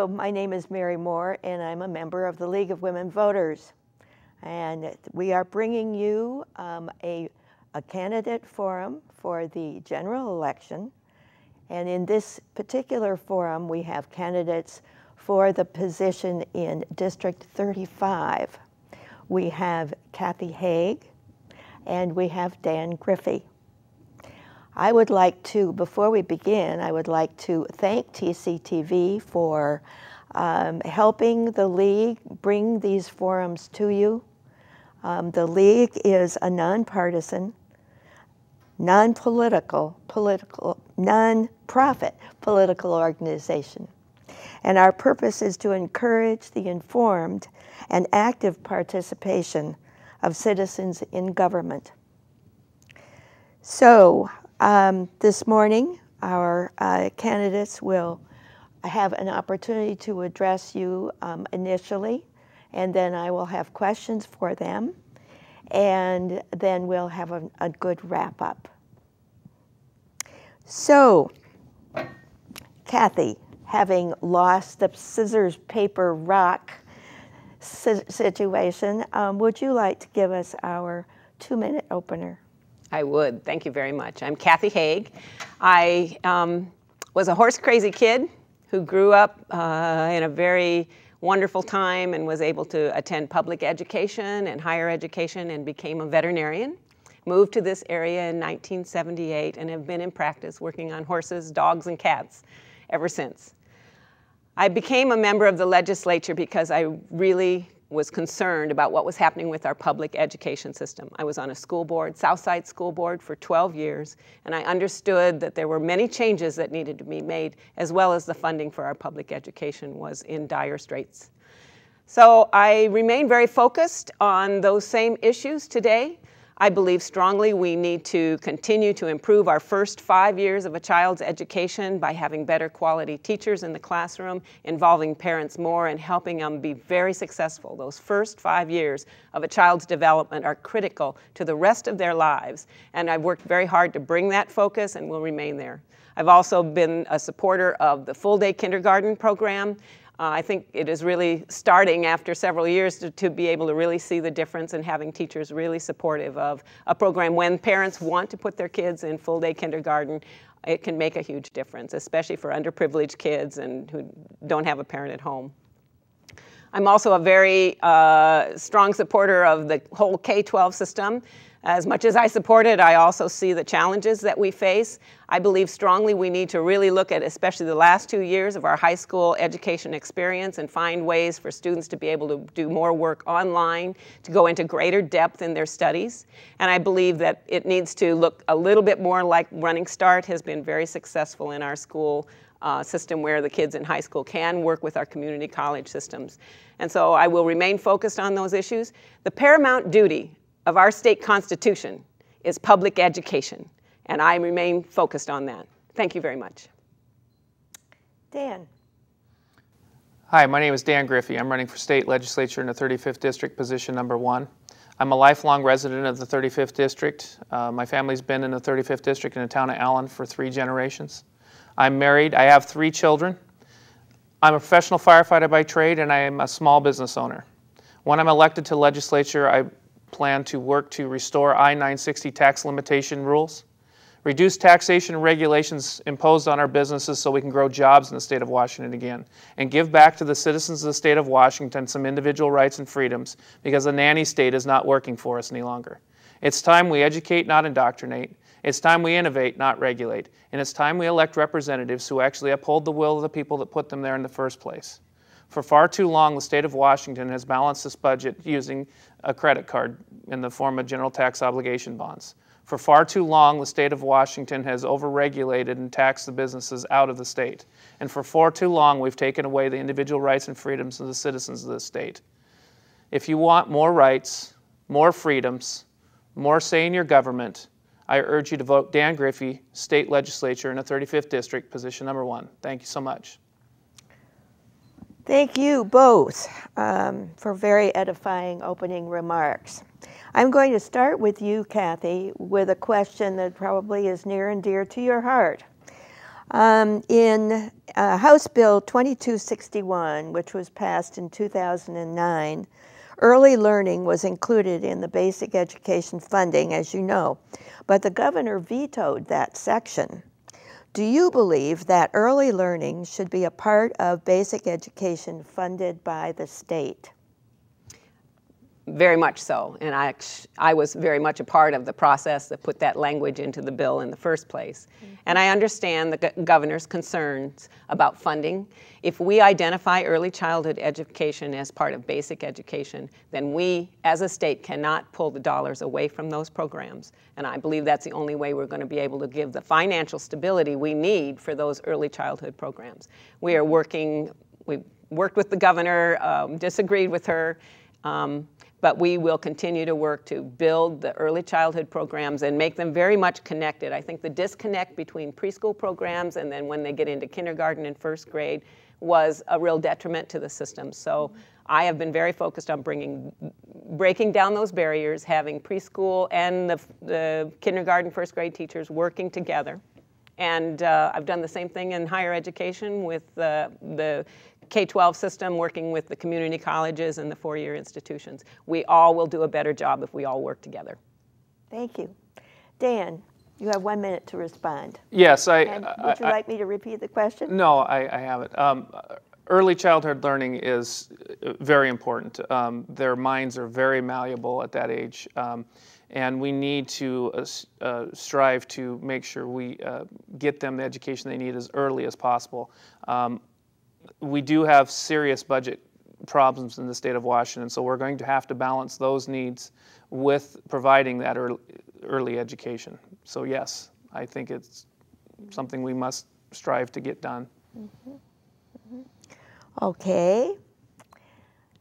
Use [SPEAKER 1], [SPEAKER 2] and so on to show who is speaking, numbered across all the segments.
[SPEAKER 1] Hello, my name is Mary Moore, and I'm a member of the League of Women Voters. And we are bringing you a candidate forum for the general election. And in this particular forum, we have candidates for the position in District 35. We have Kathy Heigh, and we have Dan Griffey. I would like to, before we begin, I would like to thank TCTV for helping the League bring these forums to you. The League is a nonpartisan, non-profit political organization. And our purpose is to encourage the informed and active participation of citizens in government. So, this morning, our candidates will have an opportunity to address you initially, and then I will have questions for them, and then we'll have a good wrap-up. So, Kathy, having lost the scissors, paper, rock situation, would you like to give us our 2-minute opener?
[SPEAKER 2] I would. Thank you very much. I'm Kathy Heigh. I was a horse-crazy kid who grew up in a very wonderful time and was able to attend public education and higher education and became a veterinarian. Moved to this area in 1978 and have been in practice working on horses, dogs, and cats ever since. I became a member of the legislature because I really was concerned about what was happening with our public education system. I was on a school board, Southside School Board, for 12 years, and I understood that there were many changes that needed to be made, as well as the funding for our public education was in dire straits. So I remain very focused on those same issues today. I believe strongly we need to continue to improve our first 5 years of a child's education by having better quality teachers in the classroom, involving parents more and helping them be very successful. Those first 5 years of a child's development are critical to the rest of their lives, and I've worked very hard to bring that focus and will remain there. I've also been a supporter of the full-day kindergarten program. I think it is really starting after several years to be able to really see the difference in having teachers really supportive of a program. When parents want to put their kids in full-day kindergarten, it can make a huge difference, especially for underprivileged kids and who don't have a parent at home. I'm also a very strong supporter of the whole K-12 system. As much as I support it, I also see the challenges that we face. I believe strongly we need to really look at especially the last 2 years of our high school education experience and find ways for students to be able to do more work online, to go into greater depth in their studies. And I believe that it needs to look a little bit more like Running Start has been very successful in our school system, where the kids in high school can work with our community college systems. And so I will remain focused on those issues. The paramount duty of our state constitution is public education, and I remain focused on that. Thank you very much.
[SPEAKER 1] Dan.
[SPEAKER 3] Hi, my name is Dan Griffey. I'm running for state legislature in the 35th District, position number 1. I'm a lifelong resident of the 35th District. My family's been in the 35th District in the town of Allen for 3 generations. I'm married. I have 3 children. I'm a professional firefighter by trade, and I am a small business owner. When I'm elected to legislature, I plan to work to restore I-960 tax limitation rules, reduce taxation and regulations imposed on our businesses so we can grow jobs in the state of Washington again, and give back to the citizens of the state of Washington some individual rights and freedoms, because the nanny state is not working for us any longer. It's time we educate, not indoctrinate. It's time we innovate, not regulate. And it's time we elect representatives who actually uphold the will of the people that put them there in the first place. For far too long, the state of Washington has balanced this budget using a credit card in the form of general tax obligation bonds. For far too long, the state of Washington has overregulated and taxed the businesses out of the state. And for far too long, we've taken away the individual rights and freedoms of the citizens of the state. If you want more rights, more freedoms, more say in your government, I urge you to vote Dan Griffey, state legislature in the 35th District, position number 1. Thank you so much.
[SPEAKER 1] Thank you both for very edifying opening remarks. I'm going to start with you, Kathy, with a question that probably is near and dear to your heart. In House Bill 2261, which was passed in 2009, early learning was included in the basic education funding, as you know, but the governor vetoed that section. Do you believe that early learning should be a part of basic education funded by the state?
[SPEAKER 2] Very much so, and I was very much a part of the process that put that language into the bill in the first place. Mm-hmm. And I understand the governor's concerns about funding. If we identify early childhood education as part of basic education, then we, as a state, cannot pull the dollars away from those programs. And I believe that's the only way we're going to be able to give the financial stability we need for those early childhood programs. We've worked with the governor, disagreed with her, but we will continue to work to build the early childhood programs and make them very much connected. I think the disconnect between preschool programs and then when they get into kindergarten and first grade was a real detriment to the system. So I have been very focused on breaking down those barriers, having preschool and the kindergarten, first grade teachers working together. And I've done the same thing in higher education with the K-12 system, working with the community colleges and the four-year institutions. We all will do a better job if we all work together.
[SPEAKER 1] Thank you. Dan, you have 1 minute to respond.
[SPEAKER 3] Yes.
[SPEAKER 1] Would you like me to repeat the question?
[SPEAKER 3] No, I have it. Early childhood learning is very important. Their minds are very malleable at that age. And we need to strive to make sure we get them the education they need as early as possible. We do have serious budget problems in the state of Washington, so we're going to have to balance those needs with providing that early education. So yes, I think it's something we must strive to get done.
[SPEAKER 1] Mm-hmm. Mm-hmm. Okay.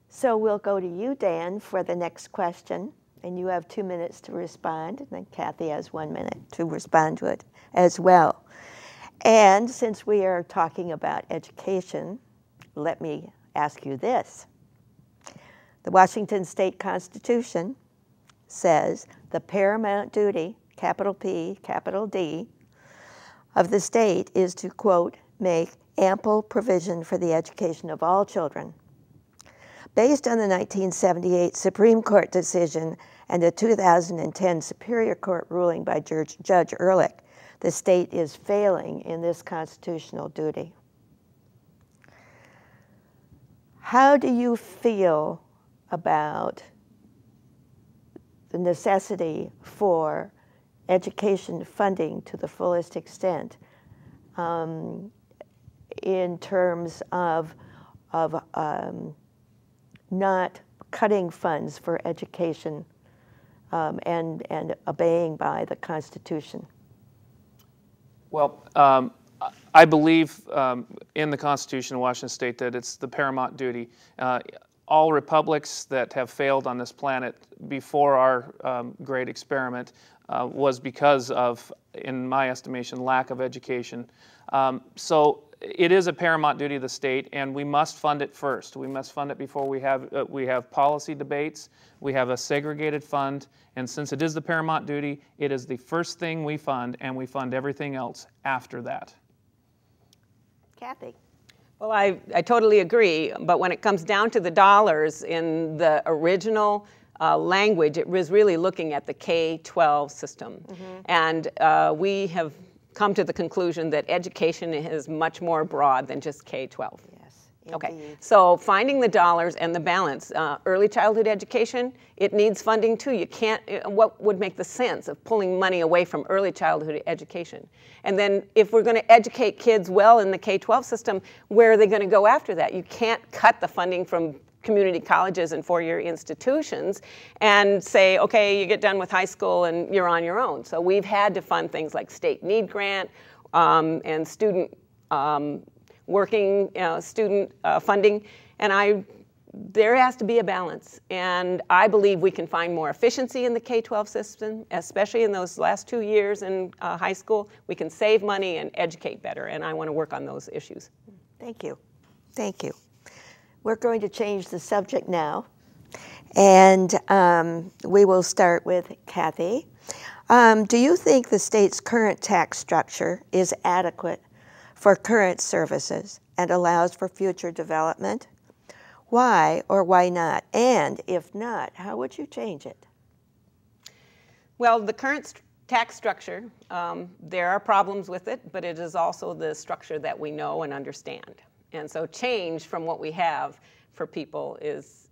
[SPEAKER 1] So we'll go to you, Dan, for the next question. And you have 2 minutes to respond, and then Kathy has 1 minute to respond to it as well. And since we are talking about education, let me ask you this. The Washington State Constitution says the paramount duty, capital P, capital D, of the state is to, quote, make ample provision for the education of all children. Based on the 1978 Supreme Court decision and the 2010 Superior Court ruling by Judge Ehrlich, the state is failing in this constitutional duty. How do you feel about the necessity for education funding to the fullest extent in terms of not cutting funds for education and obeying by the Constitution?
[SPEAKER 3] Well, I believe in the Constitution of Washington State that it's the paramount duty. All republics that have failed on this planet before our great experiment was because of, in my estimation, lack of education. So it is a paramount duty of the state, and we must fund it first. We must fund it before we have policy debates. We have a segregated fund, and since it is the paramount duty, it is the first thing we fund, and we fund everything else after that.
[SPEAKER 1] Kathy.
[SPEAKER 2] Well, I totally agree, but when it comes down to the dollars in the original language, it was really looking at the K-12 system. Mm-hmm. And we have come to the conclusion that education is much more broad than just K-12.
[SPEAKER 1] Yes,
[SPEAKER 2] okay, so finding the dollars and the balance. Early childhood education, it needs funding too. You can't, what would make the sense of pulling money away from early childhood education? And then if we're going to educate kids well in the K-12 system, where are they going to go after that? You can't cut the funding from community colleges and four-year institutions and say, okay, you get done with high school and you're on your own. So we've had to fund things like state need grant and student student funding, and there has to be a balance. And I believe we can find more efficiency in the K-12 system, especially in those last 2 years in high school. We can save money and educate better, and I want to work on those issues.
[SPEAKER 1] Thank you. Thank you. We're going to change the subject now, and we will start with Kathy. Do you think the state's current tax structure is adequate for current services and allows for future development? Why or why not? And if not, how would you change it?
[SPEAKER 2] Well, the current tax structure, there are problems with it, but it is also the structure that we know and understand. And so change from what we have for people is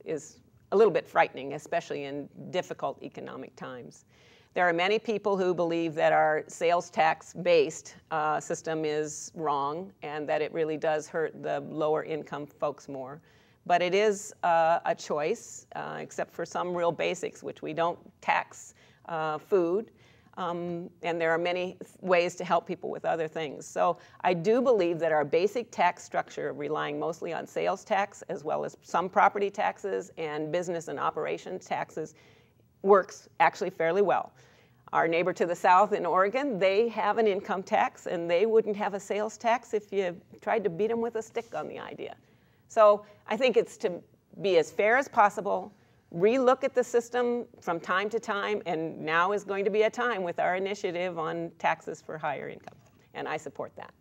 [SPEAKER 2] a little bit frightening, especially in difficult economic times. There are many people who believe that our sales tax-based system is wrong and that it really does hurt the lower income folks more. But it is a choice, except for some real basics, which we don't tax food. And there are many ways to help people with other things. So I do believe that our basic tax structure, relying mostly on sales tax as well as some property taxes and business and operations taxes, works actually fairly well. Our neighbor to the south in Oregon, they have an income tax, and they wouldn't have a sales tax if you tried to beat them with a stick on the idea. So I think it's to be as fair as possible, relook at the system from time to time, and now is going to be a time with our initiative on taxes for higher income, and I support that.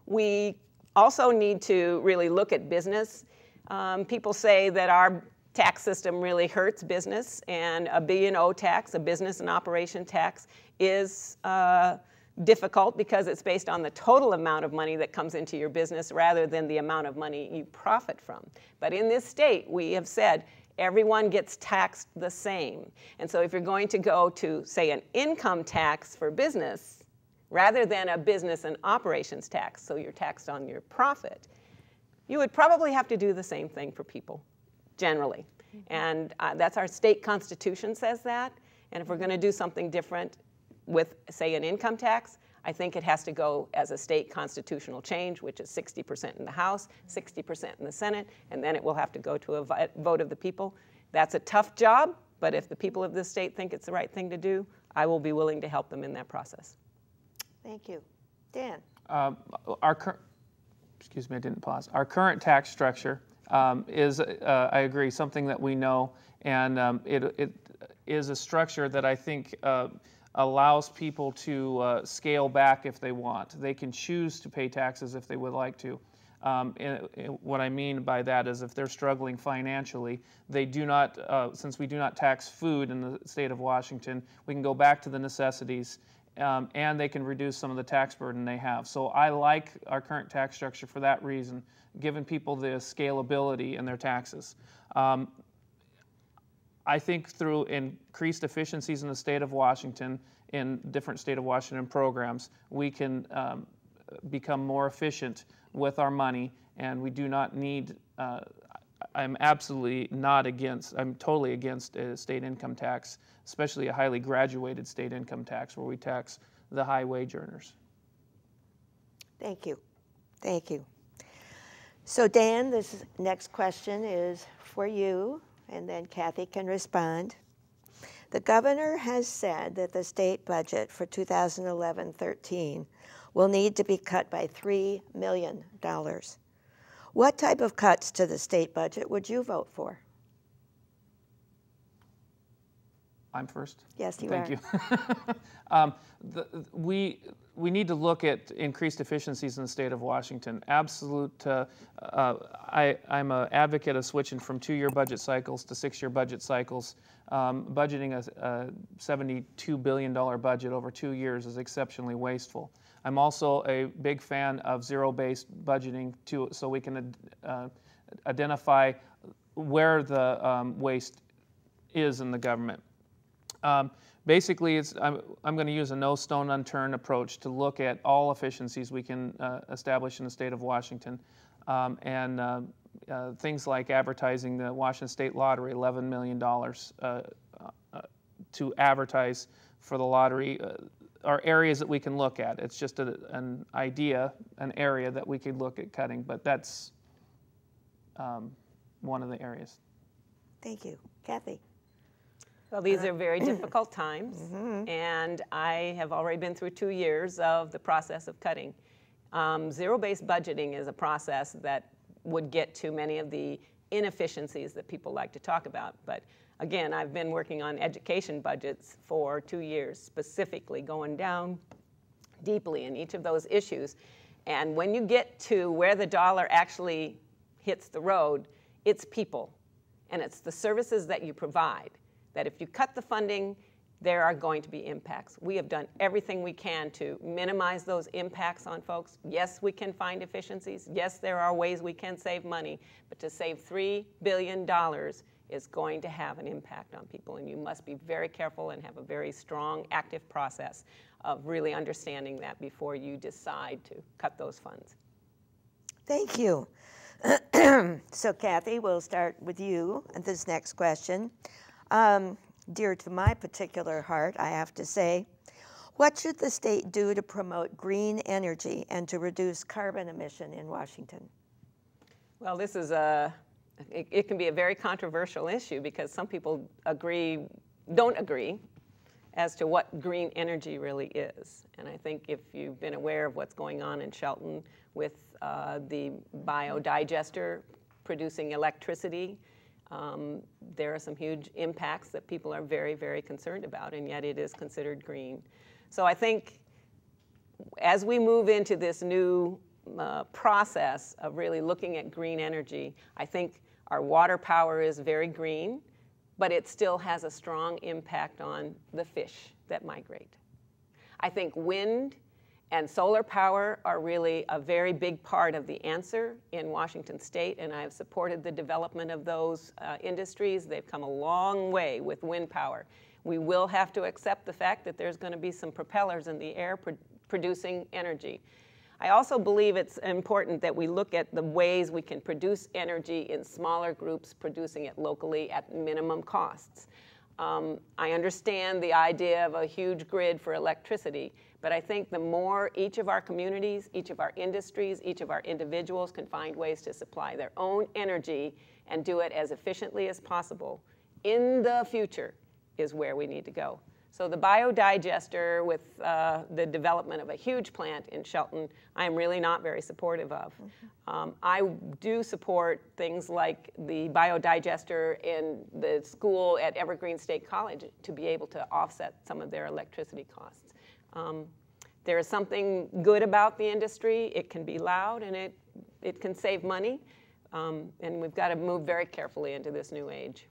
[SPEAKER 2] We also need to really look at business. People say that our tax system really hurts business, and a B&O tax, a business and operation tax, is difficult because it's based on the total amount of money that comes into your business rather than the amount of money you profit from. But in this state, we have said everyone gets taxed the same. And so if you're going to go to, say, an income tax for business, rather than a business and operations tax, so you're taxed on your profit, you would probably have to do the same thing for people, generally. And that's our state constitution says that. And if we're going to do something different with, say, an income tax, I think it has to go as a state constitutional change, which is 60% in the House, 60% in the Senate, and then it will have to go to a vote of the people. That's a tough job, but if the people of this state think it's the right thing to do, I will be willing to help them in that process.
[SPEAKER 1] Thank you. Dan?
[SPEAKER 3] Excuse me, I didn't pause. Our current tax structure is, I agree, something that we know, and it is a structure that I think allows people to scale back if they want. They can choose to pay taxes if they would like to. What I mean by that is if they're struggling financially, they do not, since we do not tax food in the state of Washington, we can go back to the necessities and they can reduce some of the tax burden they have. So I like our current tax structure for that reason, giving people the scalability in their taxes. I think through increased efficiencies in the state of Washington, in different state of Washington programs, we can become more efficient with our money, and we do not need, I'm absolutely not against, I'm totally against a state income tax, especially a highly graduated state income tax where we tax the high wage earners.
[SPEAKER 1] Thank you. Thank you. So Dan, this next question is for you, and then Kathy can respond. The governor has said that the state budget for 2011-13 will need to be cut by $3 million. What type of cuts to the state budget would you vote for?
[SPEAKER 3] I'm first?
[SPEAKER 1] Yes, you
[SPEAKER 3] are. Thank you. We need to look at increased efficiencies in the state of Washington. Absolute, I'm an advocate of switching from 2-year budget cycles to 6-year budget cycles. Budgeting a $72 billion budget over 2 years is exceptionally wasteful. I'm also a big fan of zero-based budgeting so we can identify where the waste is in the government. Basically, I'm going to use a no stone unturned approach to look at all efficiencies we can establish in the state of Washington. Things like advertising the Washington State Lottery, $11 million to advertise for the lottery, are areas that we can look at. It's just an idea, an area that we could look at cutting, but that's one of the areas.
[SPEAKER 1] Thank you. Kathy?
[SPEAKER 2] Well, these are very difficult times, and I have already been through 2 years of the process of cutting. Zero-based budgeting is a process that would get to many of the inefficiencies that people like to talk about. But again, I've been working on education budgets for 2 years, specifically going down deeply in each of those issues. And when you get to where the dollar actually hits the road, it's people. And it's the services that you provide. That if you cut the funding, there are going to be impacts. We have done everything we can to minimize those impacts on folks. Yes, we can find efficiencies. Yes, there are ways we can save money. But to save $3 billion is going to have an impact on people. And you must be very careful and have a very strong, active process of really understanding that before you decide to cut those funds.
[SPEAKER 1] Thank you. So Kathy, we'll start with you and this next question. Dear to my particular heart, I have to say, what should the state do to promote green energy and to reduce carbon emission in Washington?
[SPEAKER 2] Well, this is it can be a very controversial issue because some people don't agree as to what green energy really is. And I think if you've been aware of what's going on in Shelton with the biodigester producing electricity, there are some huge impacts that people are very, very concerned about, and yet it is considered green. So I think as we move into this new process of really looking at green energy, I think our water power is very green, but it still has a strong impact on the fish that migrate. I think wind and solar power are really a very big part of the answer in Washington State, and I have supported the development of those industries. They've come a long way with wind power. We will have to accept the fact that there's going to be some propellers in the air producing energy. I also believe it's important that we look at the ways we can produce energy in smaller groups, producing it locally at minimum costs. I understand the idea of a huge grid for electricity, but I think the more each of our communities, each of our industries, each of our individuals can find ways to supply their own energy and do it as efficiently as possible in the future is where we need to go. So the biodigester with the development of a huge plant in Shelton, I'm really not very supportive of. I do support things like the biodigester in the school at Evergreen State College to be able to offset some of their electricity costs. There is something good about the industry. It can be loud and it can save money. And we've got to move very carefully into this new age.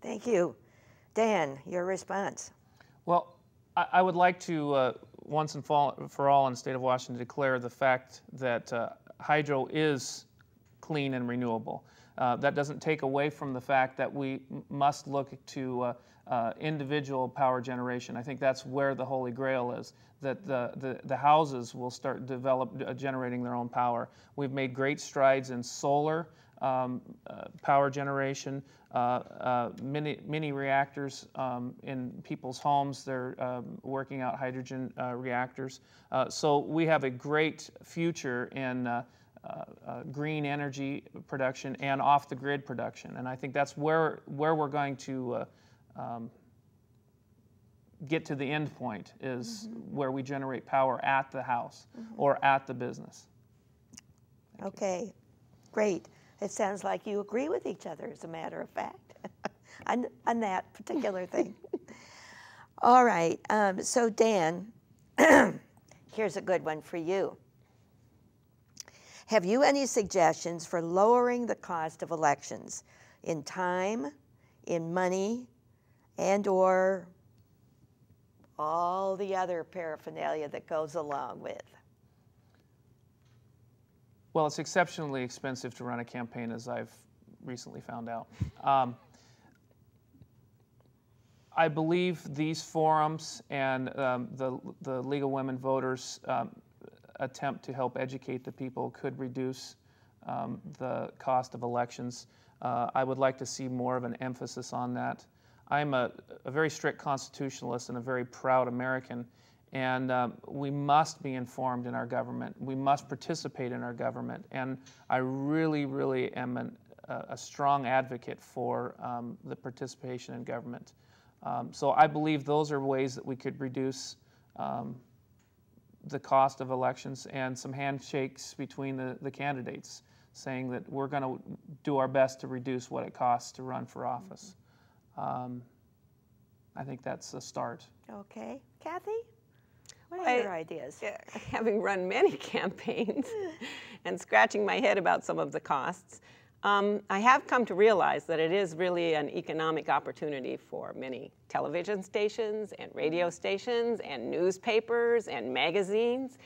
[SPEAKER 1] Thank you. Dan, your response.
[SPEAKER 3] Well, I would like to once and for all in the state of Washington declare the fact that hydro is clean and renewable. That doesn't take away from the fact that we must look to individual power generation. I think that's where the Holy Grail is, that the houses will start generating their own power. We've made great strides in solar power generation, mini reactors in people's homes. They're working out hydrogen reactors. So we have a great future in green energy production and off-the-grid production. And I think that's where we're going to get to the end point is where we generate power at the house or at the business.
[SPEAKER 1] Okay, great. It sounds like you agree with each other, as a matter of fact, on that particular thing. All right, so Dan, here's a good one for you. Have you any suggestions for lowering the cost of elections in time, in money, and or all the other paraphernalia that goes along with?
[SPEAKER 3] Well, it's exceptionally expensive to run a campaign, as I've recently found out. I believe these forums and the League of Women Voters attempt to help educate the people could reduce the cost of elections. I would like to see more of an emphasis on that. I'm a very strict constitutionalist and a very proud American. And we must be informed in our government. We must participate in our government. And I really, really am a strong advocate for the participation in government. So I believe those are ways that we could reduce the cost of elections, and some handshakes between the candidates saying that we're going to do our best to reduce what it costs to run for office. I think that's a start.
[SPEAKER 1] Okay. Kathy? What are your ideas?
[SPEAKER 2] Having run many campaigns and scratching my head about some of the costs, I have come to realize that it is really an economic opportunity for many television stations and radio stations and newspapers and magazines.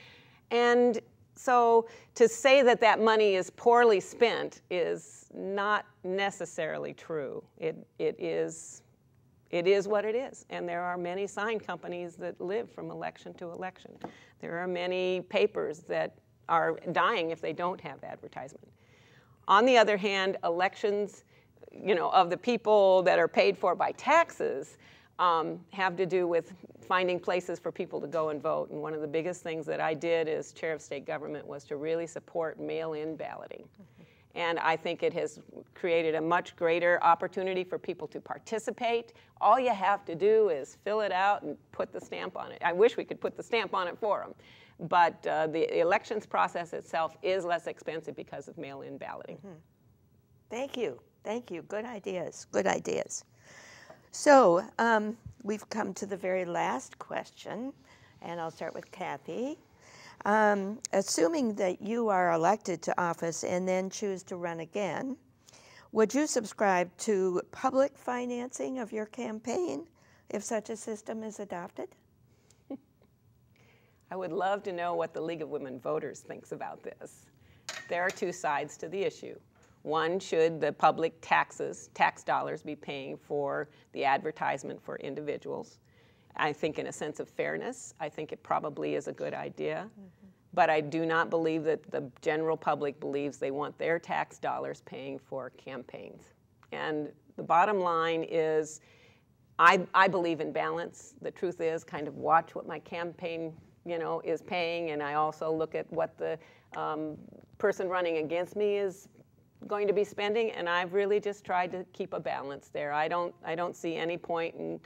[SPEAKER 2] And so to say that that money is poorly spent is not necessarily true. It is what it is. And there are many sign companies that live from election to election. There are many papers that are dying if they don't have advertisement. On the other hand, elections, of the people that are paid for by taxes have to do with finding places for people to go and vote. And one of the biggest things that I did as chair of state government was to really support mail-in balloting. And I think it has created a much greater opportunity for people to participate. All you have to do is fill it out and put the stamp on it. I wish we could put the stamp on it for them. But the elections process itself is less expensive because of mail-in balloting.
[SPEAKER 1] Thank you. Thank you. Good ideas. Good ideas. So we've come to the very last question, and I'll start with Kathy. Assuming that you are elected to office and then choose to run again, would you subscribe to public financing of your campaign if such a system is adopted?
[SPEAKER 2] I would love to know what the League of Women Voters thinks about this. There are two sides to the issue. One, should the public tax dollars be paying for the advertisement for individuals? I think in a sense of fairness, I think it probably is a good idea. But I do not believe that the general public believes they want their tax dollars paying for campaigns. And the bottom line is, I believe in balance. The truth is, kind of watch what my campaign is paying, and I also look at what the person running against me is going to be spending, and I've really just tried to keep a balance there. I don't see any point in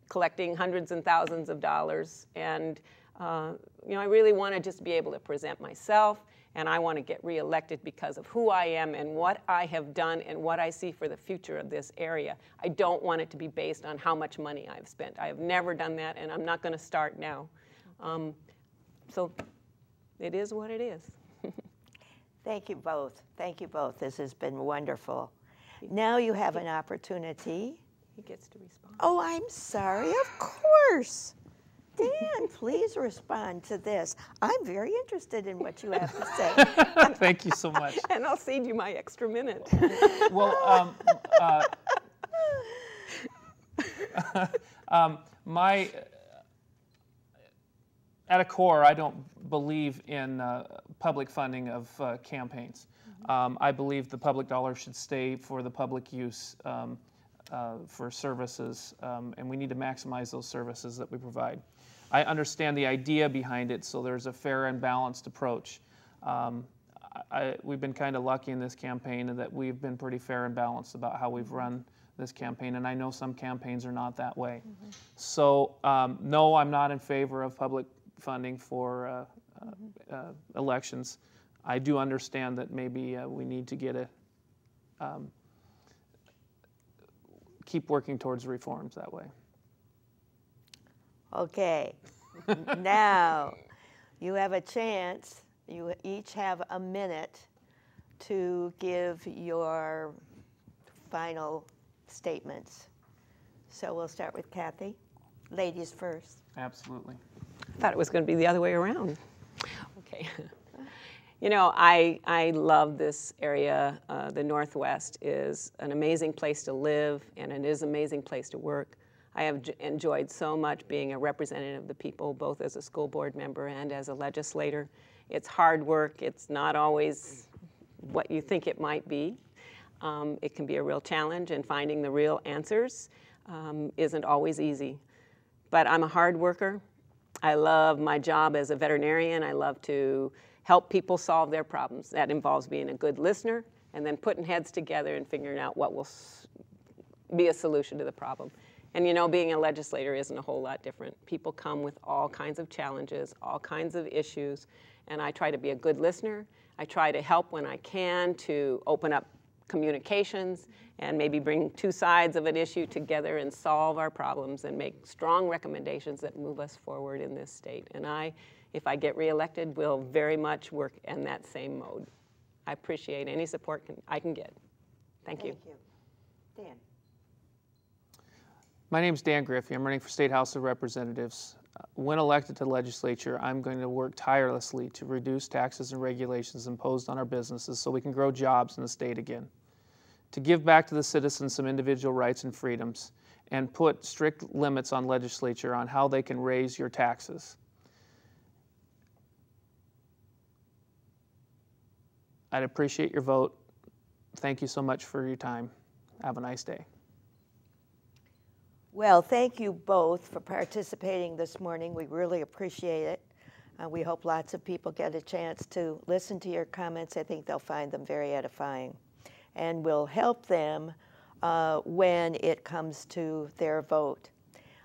[SPEAKER 2] collecting hundreds and thousands of dollars, and I really want to just be able to present myself, and I want to get reelected because of who I am and what I have done and what I see for the future of this area. I don't want it to be based on how much money I've spent. I have never done that, and I'm not going to start now. So it is what it is.
[SPEAKER 1] Thank you both. Thank you both. This has been wonderful. Now you have an opportunity.
[SPEAKER 2] He gets to respond.
[SPEAKER 1] Oh, I'm sorry. Of course. Dan, please respond to this. I'm very interested in what you have to say.
[SPEAKER 3] Thank you so much.
[SPEAKER 2] And I'll cede you my extra minute.
[SPEAKER 3] Well, at a core, I don't believe in public funding of campaigns. I believe the public dollar should stay for the public use for services, and we need to maximize those services that we provide. I understand the idea behind it, so there's a fair and balanced approach. We've been kind of lucky in this campaign in that we've been pretty fair and balanced about how we've run this campaign, and I know some campaigns are not that way. So no, I'm not in favor of public funding for elections. I do understand that maybe we need to get keep working towards reforms that way.
[SPEAKER 1] Okay, now you have a chance. You each have a minute to give your final statements. So we'll start with Kathy. Ladies first.
[SPEAKER 3] Absolutely.
[SPEAKER 2] I thought it was going to be the other way around. Okay. I love this area. The Northwest is an amazing place to live, and it is an amazing place to work. I have enjoyed so much being a representative of the people, both as a school board member and as a legislator. It's hard work. It's not always what you think it might be. It can be a real challenge, and finding the real answers isn't always easy. But I'm a hard worker. I love my job as a veterinarian. I love to help people solve their problems. That involves being a good listener and then putting heads together and figuring out what will be a solution to the problem. And being a legislator isn't a whole lot different. People come with all kinds of challenges, all kinds of issues, and I try to be a good listener. I try to help when I can to open up communications and maybe bring two sides of an issue together and solve our problems and make strong recommendations that move us forward in this state. And if I get reelected, will very much work in that same mode. I appreciate any support I can get. Thank you.
[SPEAKER 1] Thank you. Dan.
[SPEAKER 3] My name is Dan Griffey. I'm running for State House of Representatives. When elected to the legislature, I'm going to work tirelessly to reduce taxes and regulations imposed on our businesses so we can grow jobs in the state again, to give back to the citizens some individual rights and freedoms, and put strict limits on legislature on how they can raise your taxes. I'd appreciate your vote. Thank you so much for your time. Have a nice day.
[SPEAKER 1] Well, thank you both for participating this morning. We really appreciate it. We hope lots of people get a chance to listen to your comments. I think they'll find them very edifying and will help them when it comes to their vote.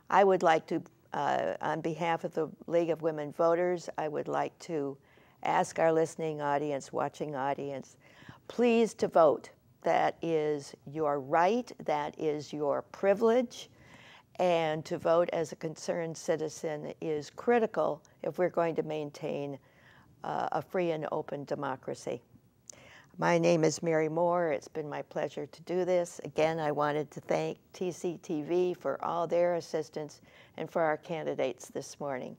[SPEAKER 1] I would like to, on behalf of the League of Women Voters, I would like to ask our listening audience, watching audience, please to vote. That is your right, that is your privilege. And to vote as a concerned citizen is critical if we're going to maintain a free and open democracy. My name is Mary Moore. It's been my pleasure to do this. Again, I wanted to thank TCTV for all their assistance and for our candidates this morning.